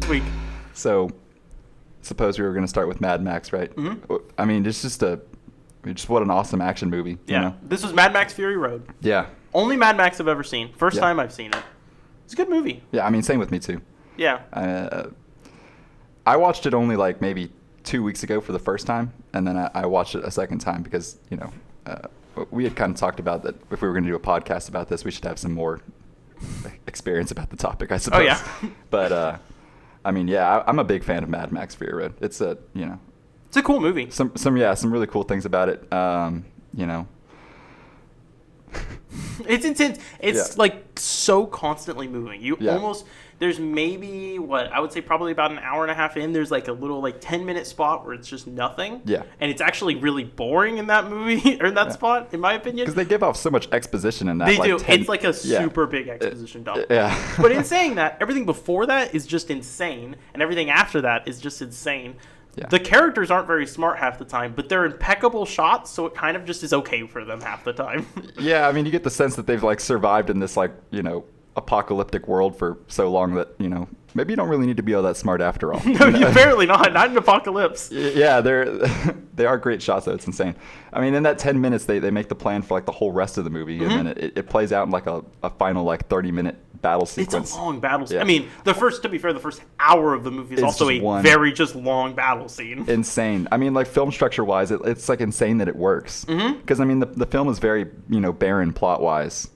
this week? So, suppose we were going to start with Mad Max, right? Mm-hmm. I mean, it's just what an awesome action movie. Yeah. You know? This was Mad Max Fury Road. Yeah. Only Mad Max I've ever seen. First Yeah. time I've seen it. It's a good movie. Yeah, I mean, same with me, too. Yeah. I watched it only like maybe 2 weeks ago for the first time, and then I watched it a second time because, we had kind of talked about that if we were going to do a podcast about this, we should have some more experience about the topic, I suppose. Oh, yeah. But, I mean, yeah, I'm a big fan of Mad Max Fury Road. It's It's a cool movie. some really cool things about it. It's intense. It's like so constantly moving. There's maybe I would say probably about an hour and a half in. There's like a little 10-minute spot where it's just nothing. Yeah. And it's actually really boring in that movie or in that spot, in my opinion. Because they give off so much exposition in that. They do. It's like a super big exposition dump. Yeah. But in saying that, everything before that is just insane, and everything after that is just insane. Yeah. The characters aren't very smart half the time, but they're impeccable shots, so it kind of just is okay for them half the time. Yeah, I mean, you get the sense that they've survived in this apocalyptic world for so long that maybe you don't really need to be all that smart after all. No, you barely not in Apocalypse. Yeah, they are great shots though. It's insane. I mean, in that 10 minutes, they make the plan for the whole rest of the movie, and then it plays out in a final 30-minute battle sequence. It's a long battle scene. Yeah. I mean, the first hour of the movie is also a very just long battle scene. Insane. I mean, film structure wise, it's insane that it works. Because I mean, the film is very barren plot wise.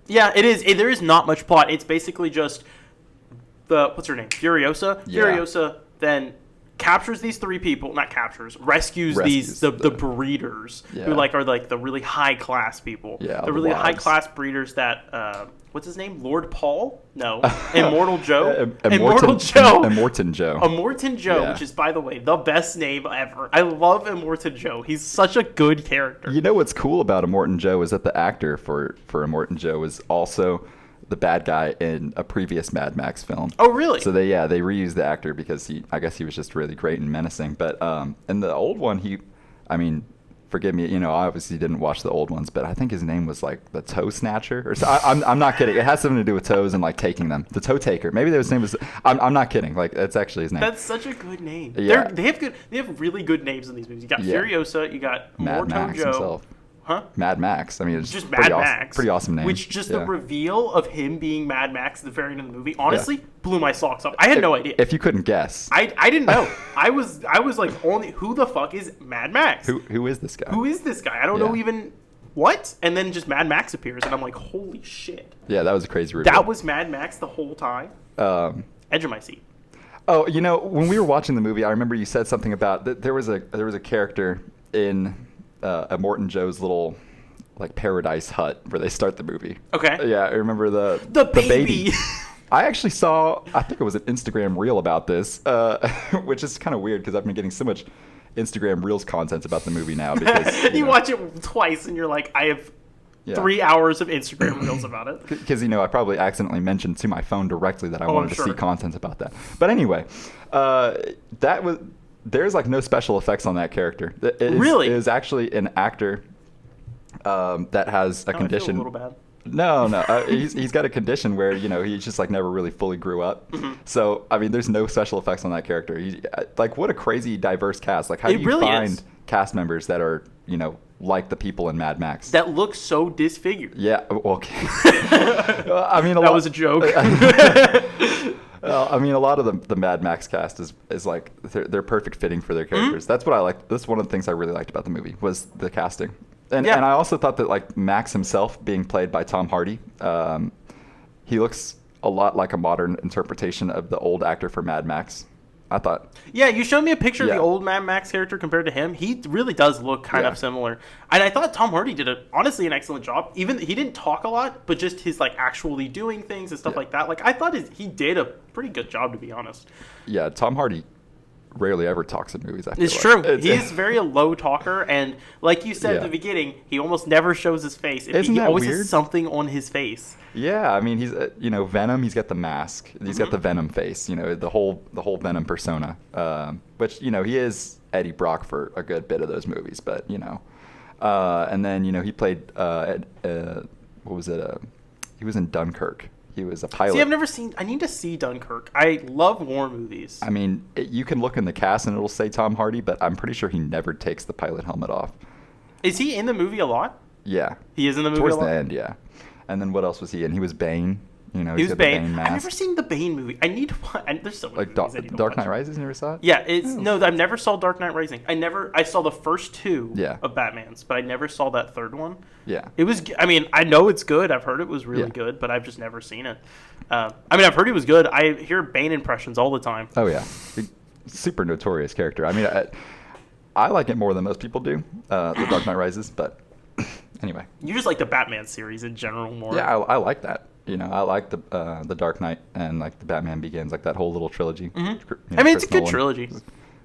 Yeah, it is. There is not much plot. It's basically just what's her name? Furiosa. Yeah. Furiosa then captures these three people. Not captures. Rescues the breeders who are the really high class people. Yeah, the really high class breeders that what's his name? Lord Paul? No. Immortal Joe. Immortal Joe. Immortan Joe. Immortan Joe, Yeah. which is, by the way, the best name ever. I love Immortan Joe. He's such a good character. You know what's cool about Immortan Joe is that the actor for Immortan Joe was also the bad guy in a previous Mad Max film. Oh, really? So they reused the actor because I guess he was just really great and menacing. But in the old one, forgive me, I obviously didn't watch the old ones, but I think his name was the Toe Snatcher, or so. I'm not kidding. It has something to do with toes and taking them. The Toe Taker. Maybe his name was. I'm not kidding. That's actually his name. That's such a good name. Yeah. They have really good names in these movies. You got Yeah. Furiosa. You got Mad Immortan Max Joe. himself. Huh? Mad Max. I mean, it's Just pretty Mad awesome, Max. pretty awesome name. Which just Yeah. the reveal of him being Mad Max at the very end of the movie, honestly, blew my socks off. I had no idea. If you couldn't guess, I didn't know. I was only who the fuck is Mad Max? who is this guy? Who is this guy? I don't Yeah. know even what. And then just Mad Max appears, and I'm like, holy shit! Yeah, that was a crazy reveal. That was Mad Max the whole time. Edge of my seat. Oh, when we were watching the movie, I remember you said something about that there was a character in Immortan Joe's little paradise hut where they start the movie. Okay. Yeah, I remember the baby. I actually saw, I think it was an Instagram reel about this, which is kind of weird because I've been getting so much Instagram Reels content about the movie now. Because you watch it twice and you're like, I have 3 hours of Instagram Reels about it. Because, I probably accidentally mentioned to my phone directly that I wanted to see sure. content about that. But anyway, there's no special effects on that character. Really? It is actually an actor that has a condition. I feel a little bad. No. He's got a condition where he just never really fully grew up. Mm-hmm. So I mean, there's no special effects on that character. What a crazy diverse cast. How do you really find is. cast members that are like the people in Mad Max that look so disfigured? Yeah. Okay. I mean, that was a joke. I mean, a lot of the Mad Max cast is they're perfect fitting for their characters. Mm-hmm. That's what I like. That's one of the things I really liked about the movie was the casting. And I also thought that Max himself being played by Tom Hardy, he looks a lot like a modern interpretation of the old actor for Mad Max. I thought. Yeah, you showed me a picture of the old Mad Max character compared to him. He really does look kind of similar. And I thought Tom Hardy did honestly an excellent job. Even he didn't talk a lot, but just his actually doing things and stuff like that. I thought he did a pretty good job, to be honest. Yeah, Tom Hardy rarely ever talks in movies. It's true. He's very a low talker, and like you said at the beginning, he almost never shows his face. Isn't he that always weird? has something on his face. Yeah, I mean, he's Venom. He's got the mask. He's got the Venom face. The whole Venom persona. Which he is Eddie Brock for a good bit of those movies, but and then he played what was it? He was in Dunkirk. He was a pilot. See, I've never seen. I need to see Dunkirk. I love war movies. I mean, you can look in the cast and it'll say Tom Hardy, but I'm pretty sure he never takes the pilot helmet off. Is he in the movie a lot? Yeah. He is in the movie Towards a lot? the end, yeah. And then what else was he in? He was Bane. You know, He he's was got the Bane. mask. I've never seen the Bane movie. I need to watch. There's so many Like movies I need to Dark watch. Knight Rises. You never saw it? Yeah, no. I've never saw Dark Knight Rising. I saw the first two of Batman's, but I never saw that third one. Yeah. It was. I mean, I know it's good. I've heard it was really Yeah. good, but I've just never seen it. I mean, I've heard it was good. I hear Bane impressions all the time. Oh yeah, super notorious character. I mean, I like it more than most people do. The Dark Knight Rises, but anyway. You just like the Batman series in general more. Yeah, I like that. You know, I like the Dark Knight and like the Batman Begins, like that whole little trilogy. Mm-hmm. You know, I mean, it's a Chris good Nolan. trilogy.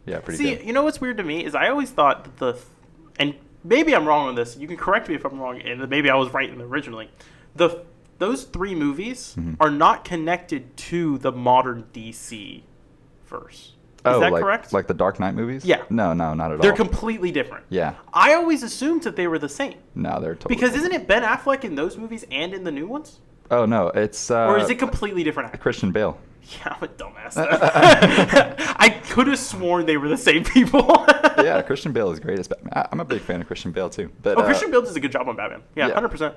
Yeah, pretty See, good. you know what's weird to me is I always thought that and maybe I'm wrong on this. You can correct me if I'm wrong, and maybe I was right in originally. Those three movies are not connected to the modern DC verse. Is that correct? Like the Dark Knight movies? Yeah. No, not at all. They're completely different. Yeah. I always assumed that they were the same. No, they're totally Because different. isn't it Ben Affleck in those movies and in the new ones? Oh no, it's Or is it completely different actors? Christian Bale. Yeah, I'm a dumbass. I could have sworn they were the same people. Yeah, Christian Bale is great as Batman. I'm a big fan of Christian Bale too. But Christian Bale does a good job on Batman. Yeah, 100%.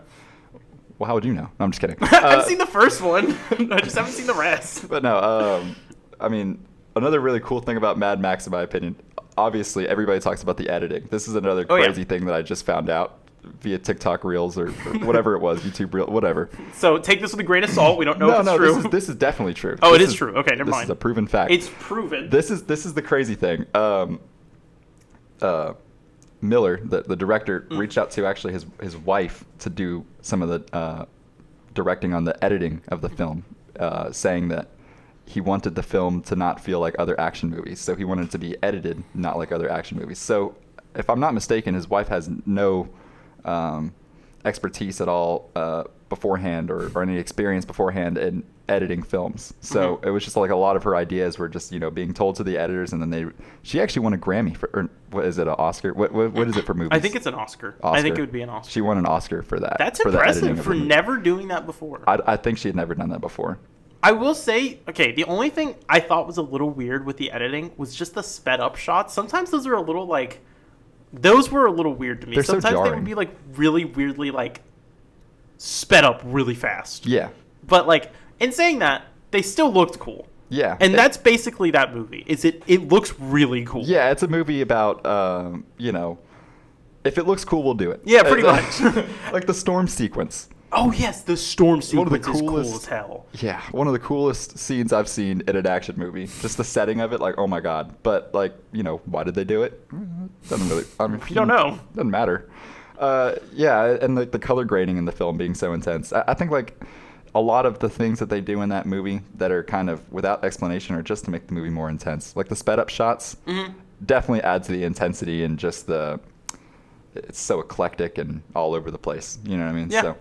Well, how would you know? No, I'm just kidding. I've seen the first one. I just haven't seen the rest. But no, I mean, another really cool thing about Mad Max, in my opinion, obviously everybody talks about the editing. This is another crazy thing that I just found out via TikTok Reels or whatever it was, YouTube Reel, whatever. So take this with a grain of salt. We don't know if it's true. This is definitely true. Oh, this it is true. Okay, never mind. This is a proven fact. It's proven. This is the crazy thing. Miller, the director, reached out to actually his wife to do some of the directing on the editing of the film, saying that he wanted the film to not feel like other action movies. So he wanted it to be edited not like other action movies. So if I'm not mistaken, his wife has no expertise at all beforehand or any experience beforehand in editing films. So it was just like a lot of her ideas were just, being told to the editors, and then she actually won a Grammy for, or what is it, an Oscar? What is it for movies? I think it's an Oscar. I think it would be an Oscar. She won an Oscar for that. That's for impressive for never doing that before. I think she had never done that before. I will say, okay, the only thing I thought was a little weird with the editing was just the sped up shots. Sometimes those are a little those were a little weird to me. They're so Sometimes they jarring. would be really weirdly sped up really fast. Yeah. But in saying that, they still looked cool. Yeah. And that's basically that movie. It looks really cool. Yeah, it's a movie about if it looks cool, we'll do it. Yeah, pretty much. Like the storm sequence. Oh yes, the storm sequence One of the is coolest- cool as hell. Yeah, one of the coolest scenes I've seen in an action movie. Just the setting of it, oh my god. But why did they do it? Doesn't really. I mean, You don't know. Doesn't matter. Yeah, and the color grading in the film being so intense. I think a lot of the things that they do in that movie that are kind of without explanation are just to make the movie more intense. Like the sped up shots definitely add to the intensity and just it's so eclectic and all over the place. You know what I mean? Yeah. So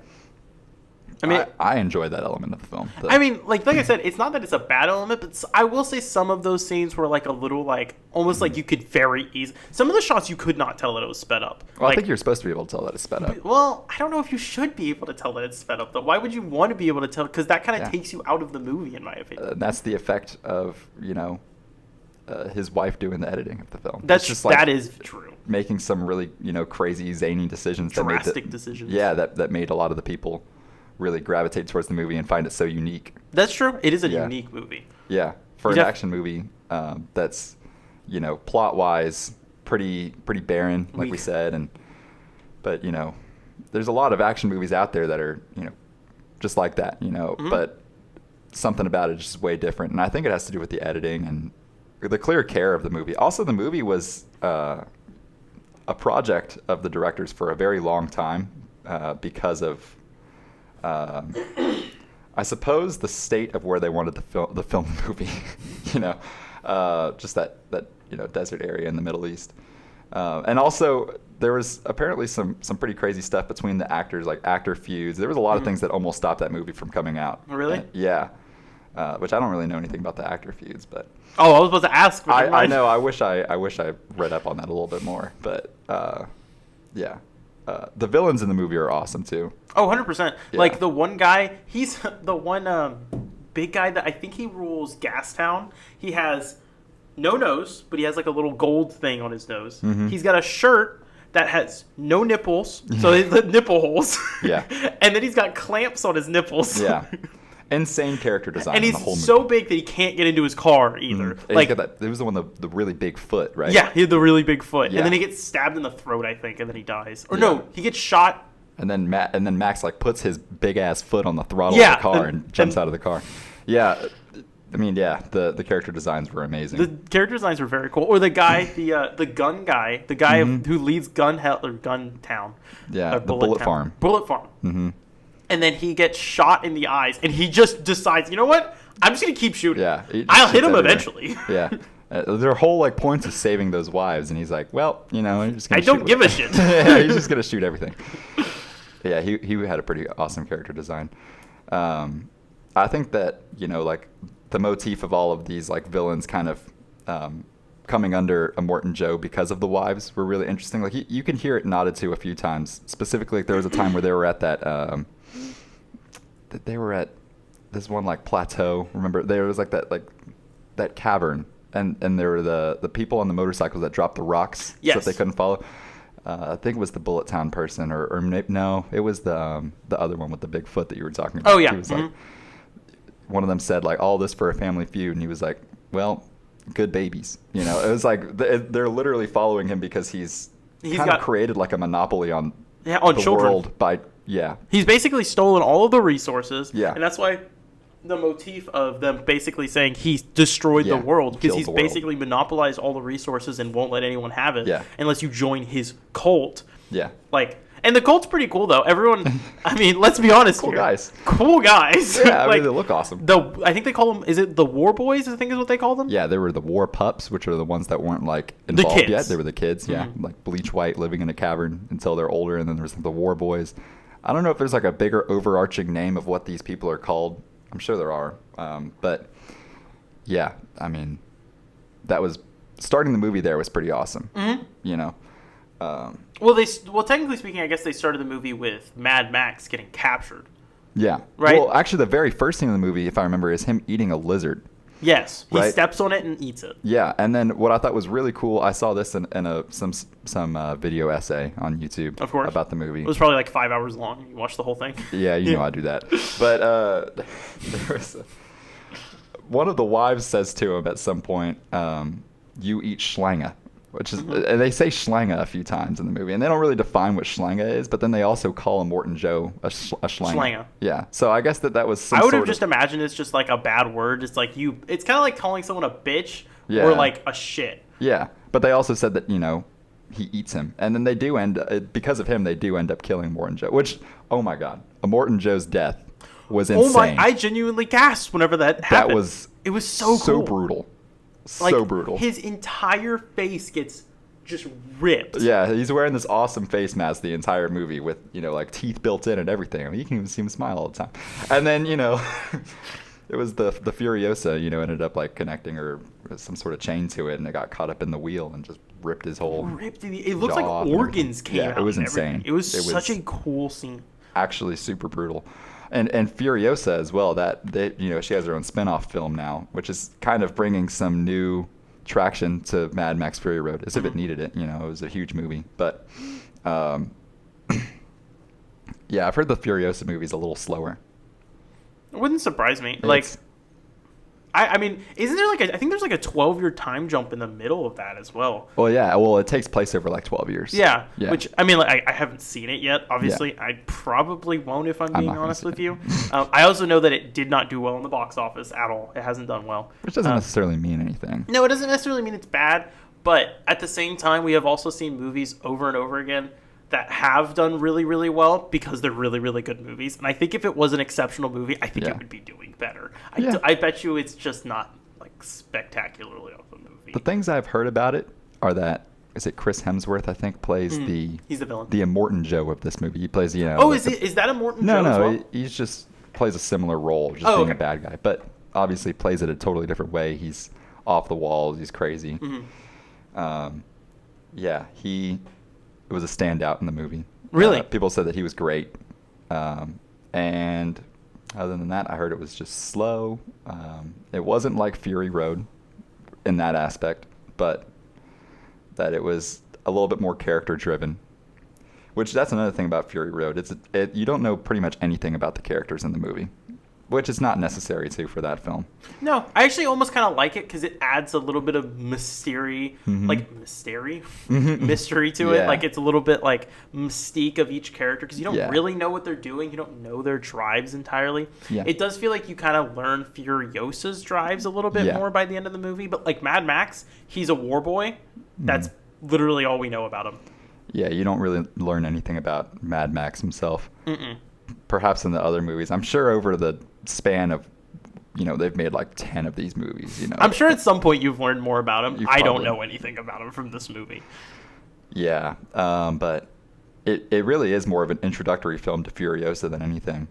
I mean, I enjoy that element of the film. I mean, like I said, it's not that it's a bad element, but I will say some of those scenes were a little almost like you could very easy. Some of the shots you could not tell that it was sped up. Well, I think you're supposed to be able to tell that it's sped up. Well, I don't know if you should be able to tell that it's sped up though. Why would you want to be able to tell? Because that kind of takes you out of the movie, in my opinion. That's the effect of his wife doing the editing of the film. That's It's just that is true. making some really crazy zany decisions. Drastic decisions. Yeah, that made a lot of the people really gravitate towards the movie and find it so unique. That's true. It is a Yeah. unique movie. Yeah, for an action movie that's plot wise pretty barren, like we Weak. said, but there's a lot of action movies out there that are just like that, but something about it is just way different, and I think it has to do with the editing and the clear care of the movie. Also, the movie was a project of the directors for a very long time because of I suppose the state of where they wanted to film the movie, just that desert area in the Middle East, and also there was apparently some pretty crazy stuff between the actors, like actor feuds. There was a lot of things that almost stopped that movie from coming out. Really? Yeah, which I don't really know anything about the actor feuds, but Oh, I was supposed to ask. But never I mind. know. I wish I read up on that a little bit more, but yeah. the villains in the movie are awesome too. Oh, 100%. Yeah. Like the one guy, he's the one big guy that I think he rules Gastown. He has no nose, but he has like a little gold thing on his nose. Mm-hmm. He's got a shirt that has no nipples, so the nipple holes. Yeah. And then he's got clamps on his nipples. Yeah. Insane character design. And in he's the whole movie. so big that he can't get into his car either. And Like, he's got that, it was the one with the really big foot, right? yeah, he had the really big foot, Yeah. and then he gets stabbed in the throat, I think, and then he dies. Or Yeah. no, he gets shot. And then Max like puts his big ass foot on the throttle Yeah, of the car and jumps and- out of the car. Yeah. I mean, yeah, the character designs were amazing. The character designs were very cool. Or the guy, the gun guy, the guy who leads Gun Town. Yeah, or the Bullet Town. Farm. Bullet Farm. Mm-hmm. And then he gets shot in the eyes, and he just decides, you know what? I'm just gonna keep shooting. Yeah, he just I'll hit shoots him everywhere. eventually. Yeah. Their whole like points of saving those wives, and he's like, well, you know, I'm just gonna I don't shoot give a shit. Yeah, he's just gonna shoot everything. Yeah, he had a pretty awesome character design. I think that, you know, like the motif of all of these like villains kind of coming under Immortan Joe because of the wives were really interesting. Like you can hear it nodded to a few times. Specifically, like, there was a time where they were at that they were at this one like plateau. Remember, there was like that cavern, and there were the people on the motorcycles that dropped the rocks so Yes. that they couldn't follow. I think it was the Bullet Town person, or no, it was the other one with the big foot that you were talking about. Oh, yeah. He was like, one of them said like, all this for a family feud, and he was like, well, good babies. You know, it was like they're literally following him because he's kind of created like a monopoly on on the children. world by He's basically stolen all of the resources. Yeah. And that's why the motif of them basically saying he's destroyed the Yeah, world, because killed he's the world. basically monopolized all the resources and won't let anyone have it Yeah. unless you join his cult. yeah. Like, and the cult's pretty cool though. Everyone, I mean, let's be honest Cool here. guys. Cool guys. Yeah, I Like, mean, they look awesome. I think they call them, is it the War Boys, I think is what they call them? Yeah, there were the war pups, which are the ones that weren't like involved kids. yet. They were the kids, yeah, like bleach white, living in a cavern until they're older, and then there's the war boys. I don't know if there's like a bigger overarching name of what these people are called. I'm sure there are, but yeah, I mean, that was starting the movie there was pretty awesome. Mm-hmm. You know, Well, technically speaking, I guess they started the movie with Mad Max getting captured. yeah, Right? Well, actually, the very first scene in the movie, if I remember, is him eating a lizard. Yes, he Right. steps on it and eats it. Yeah, and then what I thought was really cool, I saw this in some video essay on YouTube, Of course. about the movie. It was probably like 5 hours long. You watched the whole thing. Yeah, you know I do that. But there was one of the wives says to him at some point, "You eat Schlange," which is and they say Schlange a few times in the movie, and they don't really define what Schlange is, but then they also call Immortan Joe a Schlange. Schlange. Yeah, so I guess that was. Some I would have sort just of, imagined it's just like a bad word. It's like it's kind of like calling someone a bitch Yeah. or like a shit. Yeah, but they also said that, you know, he eats him, and then they do because of him they do end up killing Immortan Joe. Which, oh my God, Immortan Joe's death was insane. Oh my! I genuinely gasped whenever that happened. That was it was so cool. brutal, Like, so brutal. His entire face gets just ripped. Yeah, he's wearing this awesome face mask the entire movie with, you know, like teeth built in and everything. I mean, you can even see him smile all the time. And then, you know, it was the Furiosa, you know, ended up like connecting or some sort of chain to it, and it got caught up in the wheel and just ripped his whole. It looks like jaw and organs everything. came Yeah, out. it was and insane. everything. It was such a cool scene. Actually super brutal. And Furiosa as well, you know, she has her own spin-off film now, which is kind of bringing some new traction to Mad Max Fury Road, as if it needed it. You know, it was a huge movie. But yeah, I've heard the Furiosa movie's a little slower. It wouldn't surprise me. Like, It's- I mean, isn't there like I think there's like a 12-year time jump in the middle of that as well. Well, yeah, well, it takes place over like 12 years. Yeah, Yeah. which I mean, like I haven't seen it yet. Obviously, I probably won't if I'm being not gonna honest see with it. you. I also know that it did not do well in the box office at all. It hasn't done well. Which doesn't necessarily mean anything. No, it doesn't necessarily mean it's bad, but at the same time, we have also seen movies over and over again that have done really, really well because they're really, really good movies. And I think if it was an exceptional movie, I think Yeah. it would be doing better. Yeah. I bet you it's just not like spectacularly of a movie. The things I've heard about it are that, is it Chris Hemsworth, I think, plays He's the villain. the Immortan Joe of this movie. He plays, you know. Oh, like is that a Morton No, Joe as no, well? he's just plays a similar role, just Oh, being a okay. bad guy. But obviously plays it a totally different way. He's off the walls. He's crazy. Mm-hmm. Yeah, it was a standout in the movie. Really? People said that he was great. And other than that, I heard it was just slow. It wasn't like Fury Road in that aspect, but that it was a little bit more character driven. Which that's another thing about Fury Road. You don't know pretty much anything about the characters in the movie, which is not necessary to for that film. No, I actually almost kind of like it because it adds a little bit of mystery to it. Like it's a little bit like mystique of each character because you don't really know what they're doing. You don't know their drives entirely. Yeah. It does feel like you kind of learn Furiosa's drives a little bit more by the end of the movie. But like Mad Max, he's a war boy. That's literally all we know about him. Yeah, you don't really learn anything about Mad Max himself. Perhaps in the other movies. I'm sure over the span of, they've made like 10 of these movies, I'm sure at some point you've learned more about him. I don't know anything about him from this movie. Yeah, but it really is more of an introductory film to Furiosa than anything.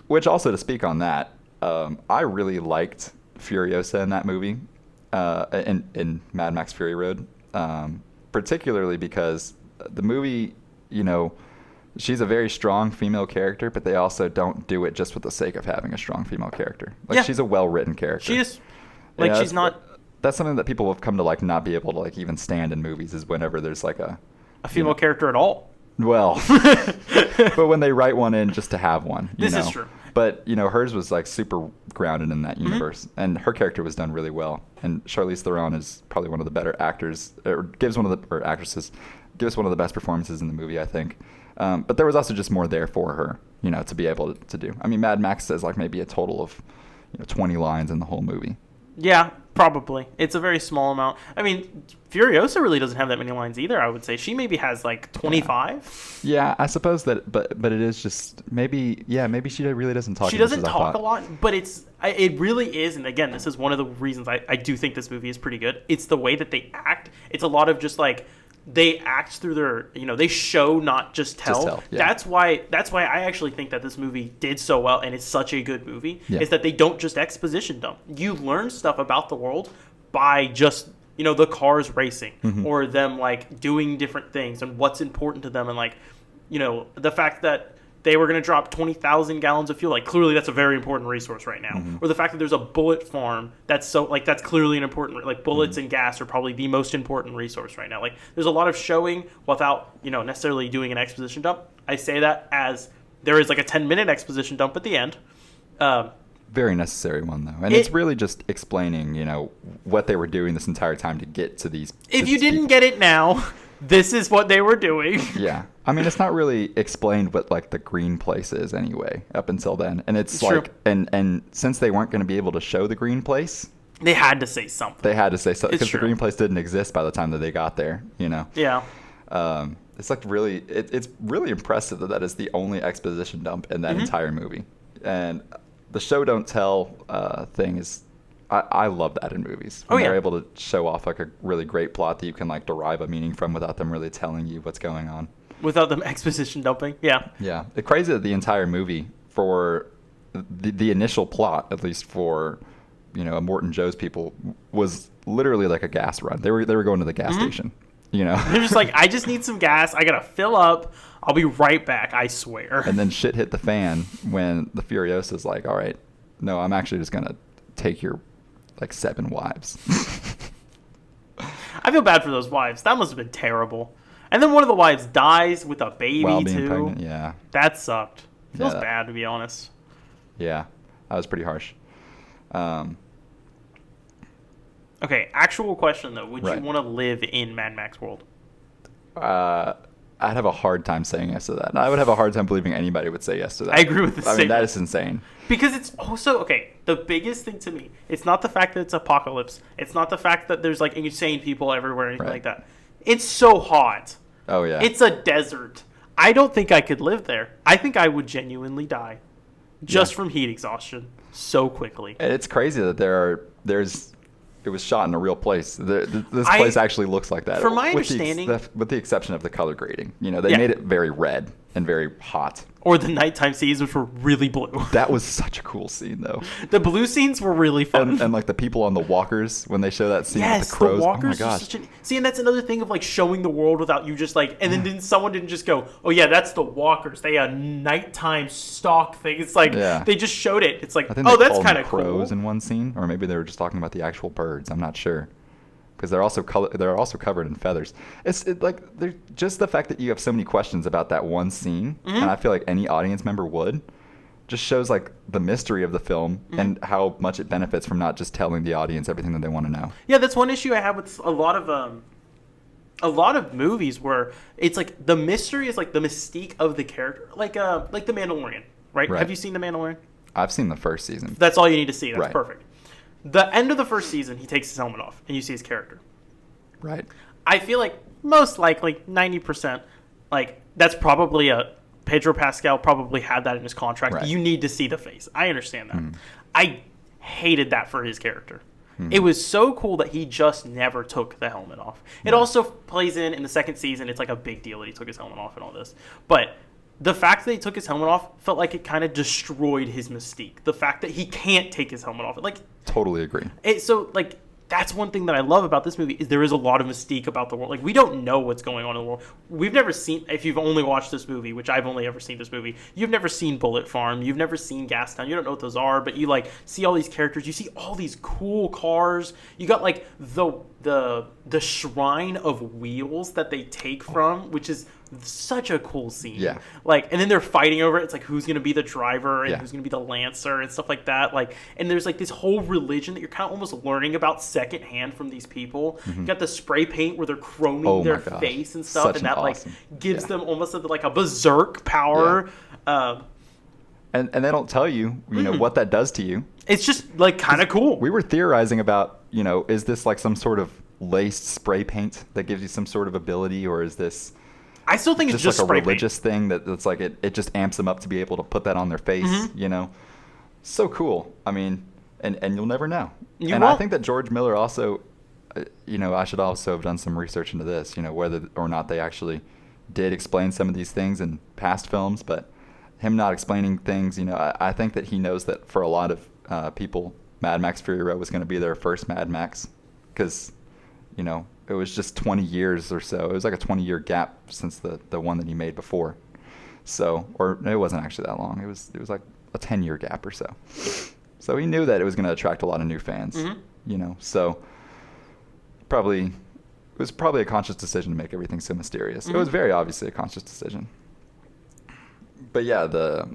Which also, to speak on that, I really liked Furiosa in that movie, in Mad Max Fury Road, particularly because the movie, she's a very strong female character, but they also don't do it just for the sake of having a strong female character. Like she's a well-written character. She is. Like she's not. That's something that people have come to like not be able to like even stand in movies is whenever there's like a female character at all. Well, but when they write one in just to have one. This is true. But hers was like super grounded in that universe, and her character was done really well. And Charlize Theron is probably one of the better actors, actresses. Gives one of the best performances in the movie, I think. But there was also just more there for her, to be able to do. I mean, Mad Max says like maybe a total of 20 lines in the whole movie. Yeah, probably. It's a very small amount. I mean, Furiosa really doesn't have that many lines either, I would say. She maybe has like 25. Yeah, I suppose that, but it is just maybe she really doesn't talk. She doesn't talk a lot, but it really is, and again, this is one of the reasons I do think this movie is pretty good. It's the way that they act. It's a lot of just like, they act through their, they show, not just tell. That's why I actually think that this movie did so well and it's such a good movie, is that they don't just exposition dump. You learn stuff about the world by just, the cars racing or them like doing different things and what's important to them, and like, the fact that they were going to drop 20,000 gallons of fuel. Like, clearly that's a very important resource right now. Or the fact that there's a bullet farm that's clearly an important, like bullets and gas are probably the most important resource right now. Like, there's a lot of showing without, necessarily doing an exposition dump. I say that as there is like a 10-minute exposition dump at the end. Very necessary one, though. And it's really just explaining, what they were doing this entire time to get to these. If you didn't get it now, this is what they were doing. Yeah. I mean, it's not really explained what like the green place is anyway up until then. And it's like, true. And since they weren't going to be able to show the green place, they had to say something. Because the green place didn't exist by the time that they got there, Yeah. It's like really, it's really impressive that is the only exposition dump in that entire movie. And the show don't tell thing is, I love that in movies. When they're able to show off like a really great plot that you can like derive a meaning from without them really telling you what's going on. Without them exposition dumping, yeah. Yeah, it's crazy that the entire movie, for the initial plot, at least for Morton Joe's people, was literally like a gas run. They were going to the gas station. They're just like, I just need some gas. I gotta fill up. I'll be right back. I swear. And then shit hit the fan when the Furiosa's like, all right, no, I'm actually just gonna take your like 7 wives. I feel bad for those wives. That must have been terrible. And then one of the wives dies with a baby while being too. Pregnant, yeah. That sucked. Feels bad, to be honest. Yeah, that was pretty harsh. Okay, actual question though. Would you want to live in Mad Max world? I'd have a hard time saying yes to that. And I would have a hard time believing anybody would say yes to that. I agree with the statement. I mean, that is insane. Because it's also, the biggest thing to me, it's not the fact that it's apocalypse. It's not the fact that there's like insane people everywhere or anything like that. It's so hot. Oh, yeah. It's a desert. I don't think I could live there. I think I would genuinely die just from heat exhaustion so quickly. And it's crazy that it was shot in a real place. This place actually looks like that. From my understanding, with the exception of the color grading, they made it very red and very hot. Or the nighttime scenes, which were really blue. That was such a cool scene, though. The blue scenes were really fun. And like the people on the walkers, when they show that scene with the the crows. walkers Oh my are gosh. see, and that's another thing of like showing the world without you just like, and then someone didn't just go, oh yeah, that's the walkers. They a nighttime stalk thing. It's like they just showed it. It's like, I think oh, they that's called kind them of crows cool. in one scene, or maybe they were just talking about the actual birds. I'm not sure. Because they're also they're also covered in feathers. Like just the fact that you have so many questions about that one scene, and I feel like any audience member would, just shows like the mystery of the film and how much it benefits from not just telling the audience everything that they want to know. Yeah, that's one issue I have with a lot of movies where it's like the mystery is like the mystique of the character, like The Mandalorian, right? Have you seen The Mandalorian? I've seen the first season. That's all you need to see. That's Right. perfect. The end of the first season, he takes his helmet off, and you see his character. Right. I feel like most likely 90%, like that's probably Pedro Pascal probably had that in his contract. Right. You need to see the face. I understand that. I hated that for his character. It was so cool that he just never took the helmet off. It also plays in the second season. It's like a big deal that he took his helmet off and all this. But the fact that he took his helmet off felt like it kind of destroyed his mystique. The fact that he can't take his helmet off, like Totally agree. that's one thing that I love about this movie is there is a lot of mystique about the world. Like we don't know what's going on in the world. We've never seen, if you've only watched this movie, which I've only ever seen this movie, you've never seen Bullet Farm, you've never seen Gastown, you don't know what those are, but you like see all these characters, you see all these cool cars. You got like the shrine of wheels that they take from, which is such a cool scene. Yeah. Like, and then they're fighting over it. It's like who's gonna be the driver and Yeah. who's gonna be the lancer and stuff like that. Like, and there's like this whole religion that you're kind of almost learning about secondhand from these people. You got the spray paint where they're chroming Oh their my gosh. face and stuff, Such and an that like awesome- gives yeah. them almost like a berserk power. And they don't tell you, know, what that does to you. It's just like kind of cool. We were theorizing about, is this like some sort of laced spray paint that gives you some sort of ability, or is this I still think it's just like a spray religious thing that's like it just amps them up to be able to put that on their face, So cool. I mean, and you'll never know. You and I won't. think that George Miller also, I should also have done some research into this, whether or not they actually did explain some of these things in past films, but him not explaining things, I think that he knows that for a lot of people, Mad Max Fury Road was going to be their first Mad Max, because, it was just 20 years or so. It was like a 20-year gap since the one that he made before. So, or it wasn't actually that long. It was like a 10-year gap or so. So he knew that it was going to attract a lot of new fans, So it was probably a conscious decision to make everything so mysterious. It was very obviously a conscious decision. But yeah, the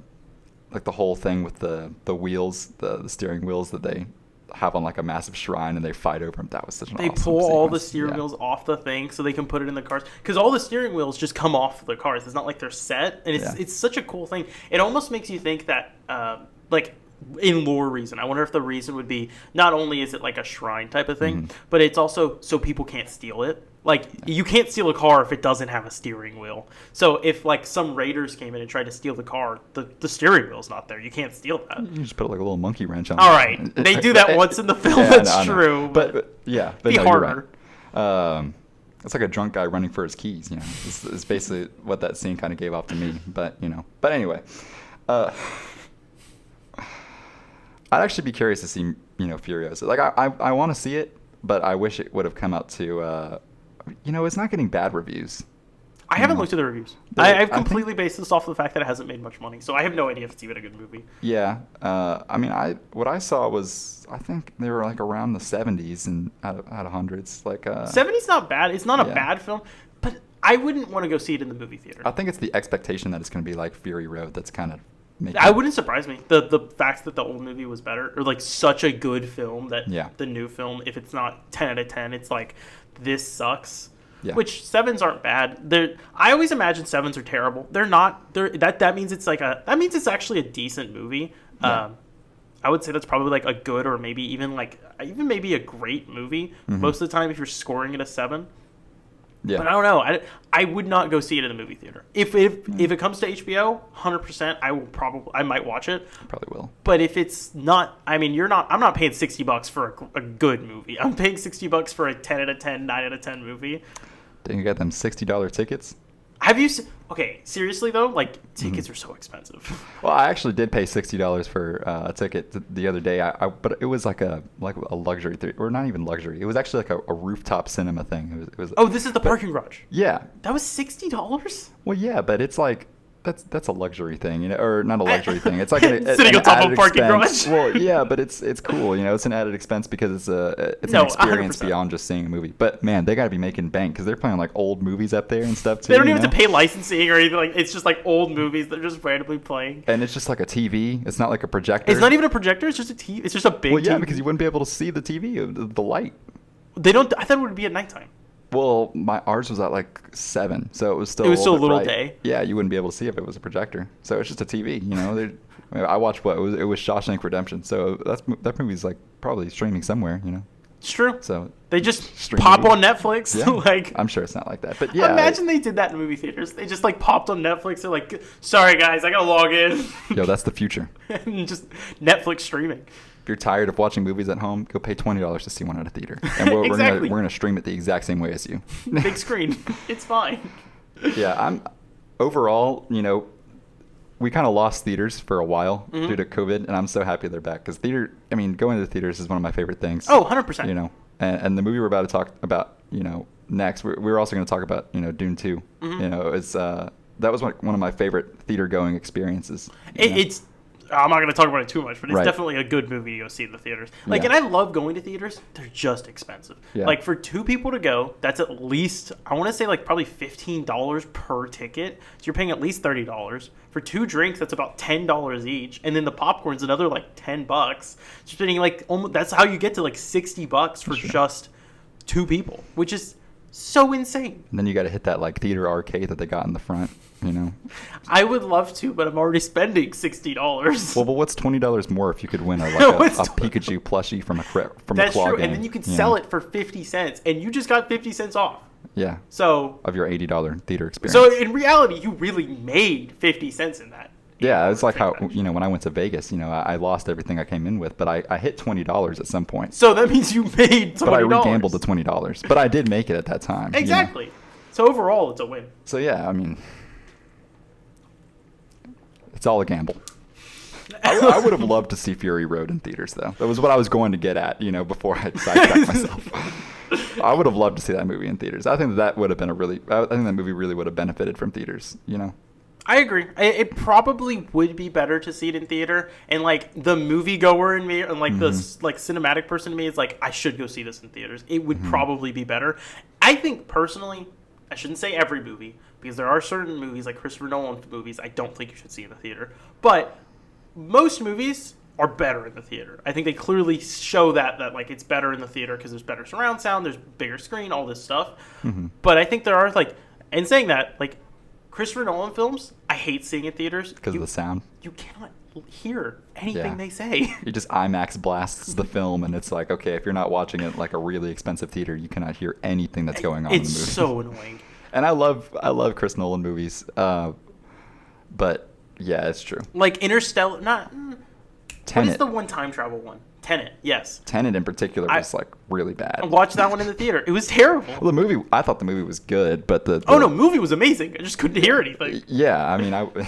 whole thing with the wheels, the steering wheels that they have on like a massive shrine and they fight over them. That was such an awesome pull all the sequence. steering wheels off the thing so they can put it in the cars, because all the steering wheels just come off the cars. It's not like they're set, and it's such a cool thing. It almost makes you think that like in lore reason, I wonder if the reason would be not only is it like a shrine type of thing, but it's also so people can't steal it. Like, you can't steal a car if it doesn't have a steering wheel. So if, like, some raiders came in and tried to steal the car, the steering wheel's not there. You can't steal that. You just put like a little monkey wrench on. All right. They do that once in the film. That's true. But yeah. But be no, harder. You're right. It's like a drunk guy running for his keys, It's basically what that scene kind of gave off to me. But, But anyway. I'd actually be curious to see, Furiosa. Like, I want to see it, but I wish it would have come out to... it's not getting bad reviews. I haven't looked at the reviews. I've completely based this off the fact that it hasn't made much money, so I have no idea if it's even a good movie. Yeah. What I saw was, I think they were like around the 70s and out of hundreds. Like 70's not bad. It's not a bad film, but I wouldn't want to go see it in the movie theater. I think it's the expectation that it's going to be like Fury Road that's kind of making I wouldn't surprise me. The fact that the old movie was better, or like such a good film that the new film, if it's not 10 out of 10, it's like, this sucks. Yeah. Which 7s aren't bad. I always imagine 7s are terrible. They're not. That means it's it's actually a decent movie. Yeah. I would say that's probably like a good, or maybe even maybe a great movie. Most of the time, if you're scoring it a 7. Yeah. But I don't know. I would not go see it in the movie theater. If it comes to HBO, 100%, I might watch it. Probably will. But if it's not, I'm not paying $60 for a good movie. I'm paying $60 for a 10 out of 10, 9 out of 10 movie. Didn't you get them $60 tickets? Have you? Okay, seriously though, like tickets are so expensive. Well, I actually did pay $60 for a ticket the other day. But it was like a luxury theater, or not even luxury. It was actually like a rooftop cinema thing. It was. Oh, this is the parking garage. Yeah. That was $60. Well, yeah, but it's like that's a luxury thing, you know, or not a luxury thing. It's like sitting on top of a parking expense. garage. Well, yeah, but it's cool, you know. It's an added expense because it's No, an experience 100%. beyond just seeing a movie. But man, they got to be making bank because they're playing like old movies up there and stuff too. They don't you even know? have to pay licensing or anything. Like it's just like old movies that are just randomly playing. And it's just like a TV. It's not like a projector. It's not even a projector. It's just a TV. It's just a big. Well, yeah, TV. because you wouldn't be able to see the TV, the light. They don't. I thought it would be at nighttime. Well, ours was at like 7, so it was still. It was still a bit little bright. day. Yeah, you wouldn't be able to see if it was a projector. So it's just a TV. You know, I mean, I watched what it was Shawshank Redemption. So that movie's like probably streaming somewhere. You know. It's true. So They just stream pop movie. on Netflix. Yeah, Like I'm sure it's not like that, but yeah. imagine they did that in movie theaters. They just like popped on Netflix. They're like, sorry guys, I gotta log in. Yo, that's the future. And just Netflix streaming. If you're tired of watching movies at home, go pay $20 to see one at a theater, and Exactly. we're gonna stream it the exact same way as you. Big screen. It's fine. Yeah, I'm overall, you know, we kind of lost theaters for a while due to COVID, and I'm so happy they're back because going to the theaters is one of my favorite things. Oh, 100%. You know, and the movie we're about to talk about, you know, next, we're also going to talk about, you know, Dune 2. You know, that was one of my favorite theater going experiences. you know? It's. I'm not going to talk about it too much, but it's Right. definitely a good movie to go see in the theaters. Like, Yeah. and I love going to theaters. They're just expensive. Yeah. Like, for 2 people to go, that's at least, I want to say, like, probably $15 per ticket. So you're paying at least $30. For 2 drinks, that's about $10 each. And then the popcorn's another, like, $10. So you're spending, like, almost, that's how you get to, like, $60 for just 2 people, which is so insane. And then you got to hit that like theater arcade that they got in the front, you know. I would love to, but I'm already spending $60. Well, but what's $20 more if you could win a What's Pikachu plushie from a That's claw true, game, and then you can know? sell it for 50 cents, and you just got 50 cents off. Yeah, So, of your $80 theater experience. so in reality, you really made 50 cents in that. Yeah, it's like how, you know, when I went to Vegas, you know, I lost everything I came in with, but I hit $20 at some point. So that means you made $20. But I re-gambled the $20. But I did make it at that time. you know? Exactly. So overall, it's a win. So yeah, I mean, it's all a gamble. I would have loved to see Fury Road in theaters, though. That was what I was going to get at, you know, before I sidetracked myself. I would have loved to see that movie in theaters. I think that would have been I think that movie really would have benefited from theaters, you know. I agree. It probably would be better to see it in theater, and like the moviegoer in me, and like the like cinematic person in me is like, I should go see this in theaters. It would probably be better. I think personally, I shouldn't say every movie because there are certain movies like Christopher Nolan movies I don't think you should see in the theater, but most movies are better in the theater. I think they clearly show that like it's better in the theater because there's better surround sound, there's bigger screen, all this stuff. But I think there are like, and saying that, like Christopher Nolan films, I hate seeing in theaters Because of the sound. You cannot hear anything Yeah. they say. You just IMAX blasts the film, and it's like, okay, if you're not watching it like a really expensive theater, you cannot hear anything that's going on in the It's movie. so annoying. And I love Chris Nolan movies, but yeah, it's true. Like Interstellar, not. What is Tenet. the one time travel one? Tenet, yes. Tenet in particular was like really bad. I watched that one in the theater. It was terrible. Well, the movie, I thought the movie was good, but the Oh no, movie was amazing. I just couldn't hear anything. Yeah, I mean,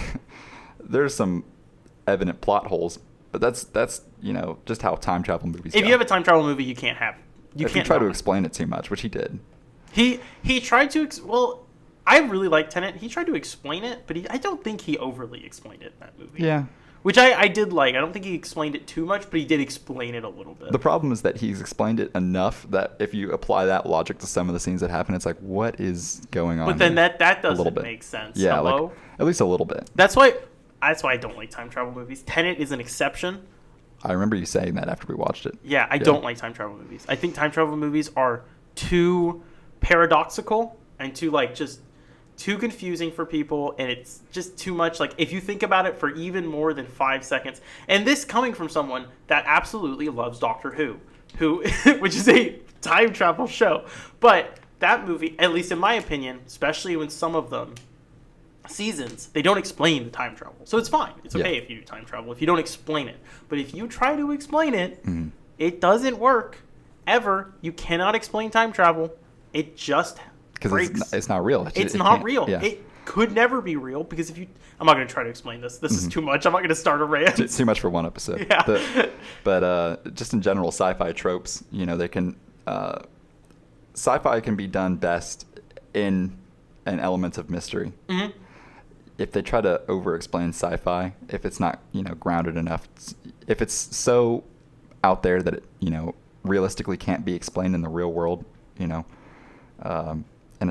there's some evident plot holes, but that's you know just how time travel movies. If go. you have a time travel movie, you can't have. You if can't you try to not. explain it too much, which he did. He tried to. Well, I really like Tenet. He tried to explain it, but I don't think he overly explained it in that movie. Yeah. Which I did like. I don't think he explained it too much, but he did explain it a little bit. The problem is that he's explained it enough that if you apply that logic to some of the scenes that happen, it's like, what is going on? But then here? that A little doesn't bit. make sense. Yeah, Hello? like at least a little bit. That's why I don't like time travel movies. Tenet is an exception. I remember you saying that after we watched it. Yeah, I don't like time travel movies. I think time travel movies are too paradoxical and too confusing for people, and it's just too much. Like, if you think about it for even more than 5 seconds, and this coming from someone that absolutely loves Doctor Who, which is a time travel show, but that movie, at least in my opinion, especially when some of them seasons, they don't explain the time travel, so it's fine. It's okay if you do time travel if you don't explain it. But if you try to explain it, it doesn't work ever. You cannot explain time travel. It just Because breaks. it's not real. It's It not can't- real. Yeah. could never be real because if you, I'm not going to try to explain this. This is too much. I'm not going to start a rant. Too much for one episode. Yeah. But just in general, sci-fi tropes, they can, sci-fi can be done best in an element of mystery. Mm-hmm. If they try to over-explain sci-fi, if it's not, grounded enough, if it's so out there that it, realistically can't be explained in the real world, in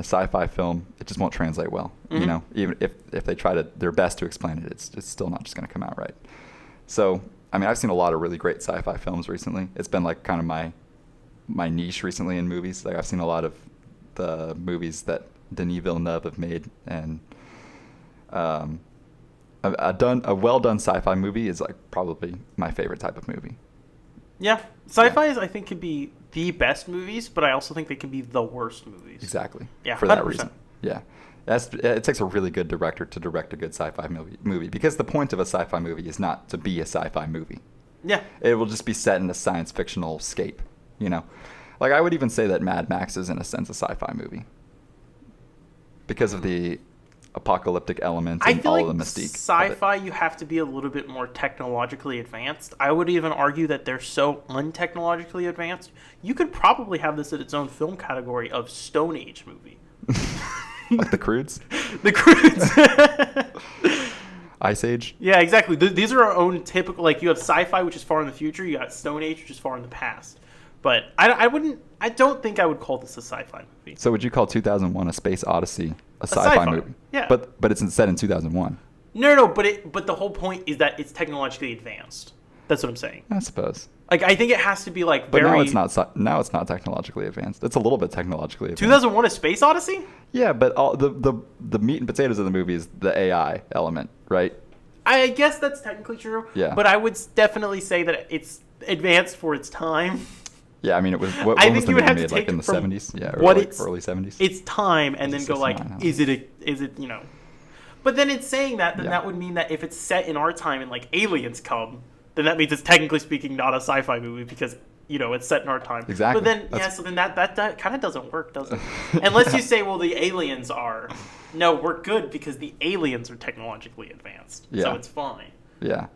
a sci-fi film, it just won't translate well. Mm-hmm. Even if they try their best to explain it, it's still not just going to come out right. So, I've seen a lot of really great sci-fi films recently. It's been like kind of my niche recently in movies. Like I've seen a lot of the movies that Denis Villeneuve have made, and a well done sci-fi movie is like probably my favorite type of movie. Yeah, sci-fi is, I think, could be the best movies, but I also think they can be the worst movies. Exactly. Yeah, for 100%. that reason. Yeah, it takes a really good director to direct a good sci-fi movie because the point of a sci-fi movie is not to be a sci-fi movie. Yeah, it will just be set in a science fictional scape. Like I would even say that Mad Max is in a sense a sci-fi movie because of the apocalyptic elements and all the mystique. Sci-fi, you have to be a little bit more technologically advanced. I would even argue that they're so untechnologically advanced, you could probably have this in its own film category of Stone Age movie. Like the Croods? The Croods. Ice Age? Yeah, exactly. These are our own typical, like you have sci-fi, which is far in the future, you got Stone Age, which is far in the past. But I don't think I would call this a sci-fi movie. So would you call 2001: A Space Odyssey a sci-fi movie? Yeah. But it's set in 2001. No, but the whole point is that it's technologically advanced. That's what I'm saying. I suppose. Like I think it has to be like but very. Now it's not technologically advanced. It's a little bit technologically advanced. 2001: A Space Odyssey? Yeah, but all the meat and potatoes of the movie is the AI element, right? I guess that's technically true. Yeah. But I would definitely say that it's advanced for its time. Yeah, it was. What I was think the you would movie have to made, take like in the from 70s? Yeah, or what like it's, early 70s. It's time, and then go like, is it But then it's saying that, then that would mean that if it's set in our time and like aliens come, then that means it's technically speaking not a sci-fi movie because it's set in our time. Exactly. But then so then that kind of doesn't work, does it? Unless you say, well, the aliens are. No, we're good because the aliens are technologically advanced, so it's fine. Yeah.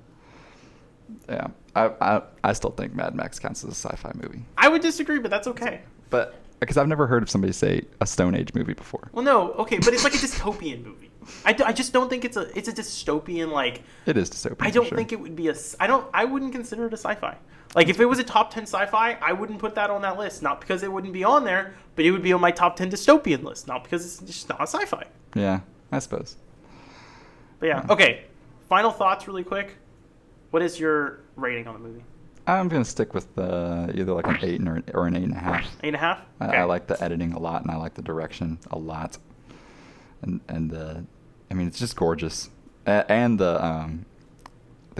Yeah, I still think Mad Max counts as a sci-fi movie. I would disagree, but that's okay. But because I've never heard of somebody say a Stone Age movie before. Well, no, okay, but it's like a dystopian movie. I just don't think it's a dystopian like. It is dystopian. I don't think it would be I wouldn't consider it a sci-fi. Like if it was a top 10 sci-fi, I wouldn't put that on that list. Not because it wouldn't be on there, but it would be on my top 10 dystopian list. Not because it's just not a sci-fi. Yeah, I suppose. But yeah, okay. Final thoughts, really quick. What is your rating on the movie? I'm gonna stick with either like an 8 or an 8.5. 8.5. Okay. I like the editing a lot, and I like the direction a lot, and it's just gorgeous, and the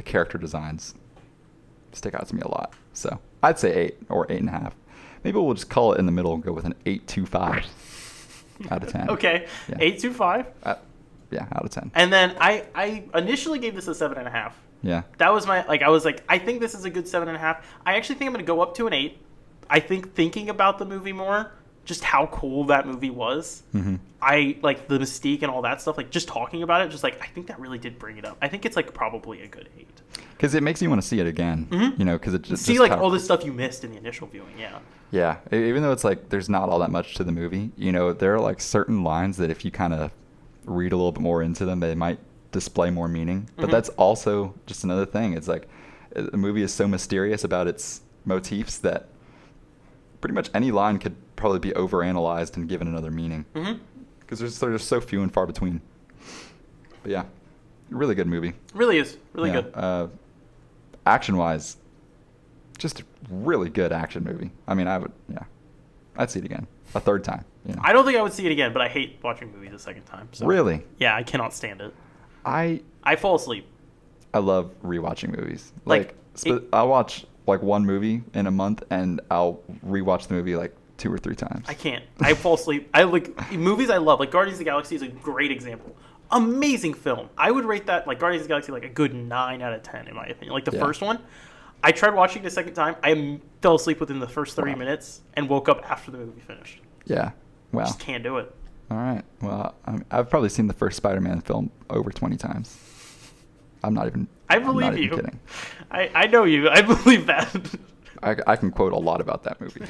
character designs stick out to me a lot. So I'd say 8 or 8.5. Maybe we'll just call it in the middle and go with an 8.25 out of 10. Okay, yeah. 8.25. Yeah, out of 10. And then I initially gave this a 7.5. Yeah. That was I was like, I think this is a good 7.5. I actually think I'm going to go up to an 8. I think thinking about the movie more, just how cool that movie was. Mm-hmm. I like the mystique and all that stuff. Like just talking about it, just like I think that really did bring it up. I think it's like probably a good 8. Because it makes you want to see it again. Mm-hmm. Because it just see like all the stuff you missed in the initial viewing. Yeah. Yeah. Even though it's like there's not all that much to the movie, there are like certain lines that if you kind of read a little bit more into them, they might display more meaning. But mm-hmm. that's also just another thing. It's like the movie is so mysterious about its motifs that pretty much any line could probably be overanalyzed and given another meaning. Because there's so few and far between. But yeah, really good movie. Really is. Really good. Action-wise, just a really good action movie. I mean, I'd see it again. A third time. I don't think I would see it again, but I hate watching movies a second time. So. Really? Yeah, I cannot stand it. I fall asleep. I love rewatching movies. I'll watch like one movie in a month, and I'll rewatch the movie like 2 or 3 times. I can't. I fall asleep. I like movies I love. Like Guardians of the Galaxy is a great example. Amazing film. I would rate that like Guardians of the Galaxy like a good 9 out of 10 in my opinion. Like the first one. I tried watching it a second time. I fell asleep within the first 30 minutes and woke up after the movie finished. Yeah. Wow. Just can't do it. All right. Well, I've probably seen the first Spider-Man film over 20 times. I'm not even. I believe I'm not you. Even kidding. I know you. I believe that. I can quote a lot about that movie.